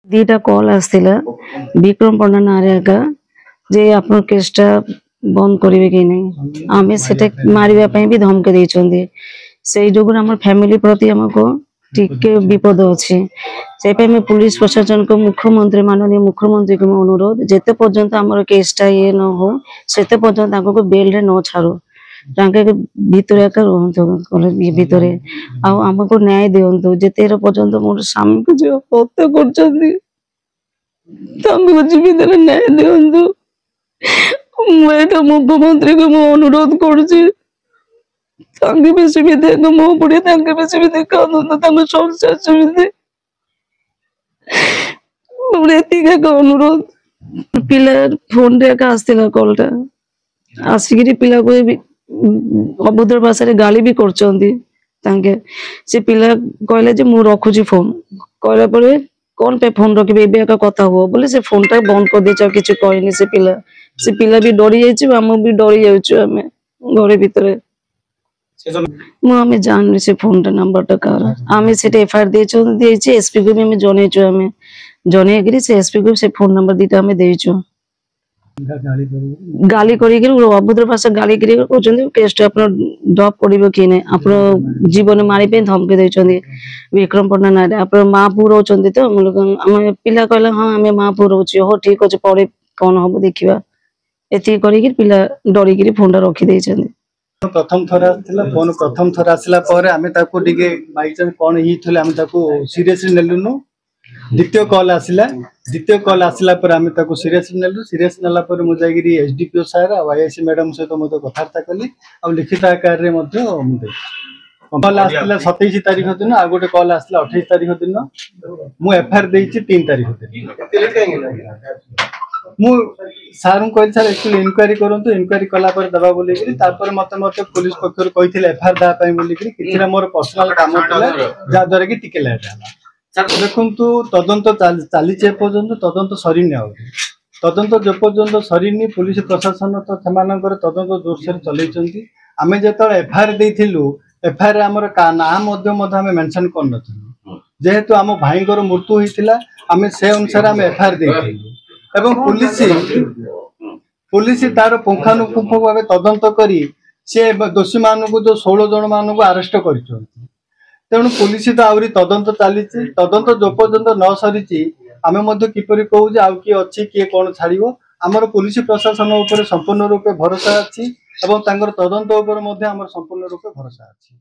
दीटा call आसला विक्रम पंडा नारे जे आपन केसटा बंद करिवे कि नहीं आमे सेटा मारिबा पई भी धमके दैछन्ती सेई जोगुर हमर फैमिली प्रति हमको टिके विपद अछि से पे मैं पुलिस प्रशासन को मुख्यमंत्री माननीय मुख्यमंत्री को अनुरोध जेते पर्यंत हमर केसटा ये न हो सेते पर्यंत ताको को बेल रे न छाड़ो तांके भीतर एका रहंतो कॉलेज भीतरे आ हमको न्याय देंतु जेते पर्यंत मोर स्वामी को जो हत्या करछन्ती तांको जीवित न्याय देंतु मैं मुख्यमंत्री को मु अनुरोध करुछि तांके बेसी भी देखो मो पड़े तांके बेसी भी देखा तांको संसार सुविधे मोरे तिका को अनुरोध पिला फोन रे का आस्तिला कॉलटा आसिगिरी पिला को भी अभद्र भाषा रे गाली भी करछन्ती तांके से पिला कहले जे मु रखुची फोन कहला परे कोन पे फोन रखबे एबे का कथा हो बोले से फोन टा बंद कर देछ किछ कहनी से पिला भी डरी जाइछ हम भी डरी जाउछ हमें घरे भीतर हमें जान से फोन टा नंबर टा कार हमें से एफआईआर देछ एसपी को भी हमें जनेछ हमें जने गिरी से एसपी को से फोन नंबर दीटा हमें देछ गाली करी के अभद्र भाषा गाली करी कहछन्ती केसटा आपन ड्रॉप करिवो कि नै आपन जीवन मारी पे धमके दैछन्ती विक्रम पंडा नारे आपन मापुर होचन्ती तो हम पिला कहला हां हमें मापुर होची हो ठीक अछि पड़े कोन हबो देखिबा एती करी के पिला डरी के फोनटा रखी दैछन्ती प्रथम थर आसला फोन प्रथम थर आसला परे आमे ताको डिगे बाई चांस कोन ही थले आमे ताको सीरियसली नेलुनु द्वितीय कॉल आसला पर आमे ताको सीरियसली नेलु सीरियस नला पर मु जागिरी एसडीपीओ सर आ आईएससी मैडम सहित मते कथार्ता कली आ लिखित आकार रे मध्ये मुदे कॉल आसला 27 तारिख दिन आ गोटे कॉल आसला 28 तारिख दिन मु एफआईआर देछि 3 तारिख दिन मु सारू कहल सर एक्चुअली इंक्वायरी करंतु इंक्वायरी कला पर दबा बोली कि तापर मते पुलिस पक्षर कहिथिले एफआईआर दा पई बोली कि किछरा मोर पर्सनल काम थिला जा द्वारा कि टिके लेट हला सर देखंतु तदंत चालीचे पर्यंत तदंत सरीनी आ तदंत जे पर्यंत सरीनी पुलिस प्रशासन तो सेमानकर तदंत जोरसर चलैचंती आमे जेतळ एफआईआर देथिलु एफआईआर हमर का नाम मध्य हमें मेंशन कर नथिलु जेहेतु हम भाईकर मृत्यु होइतिला हमें से अनुसार हम एफआईआर देथिलु एवं पुलिस तार पुंखानुपुंख भाव तदंत करी से दोषी मानक जो 16 जन मानक अरेस्ट कर तेणु पुलिस तो आहरी तदंत चली तदंत जो पर्यंत न सरी आम किपरि कहू जे आउ किए अच्छी किए कौन छाड़ो आमर पुलिस प्रशासन उपर संपूर्ण रूपे भरोसा अच्छी तदंत उपर संपूर्ण रूपे भरोसा अच्छी।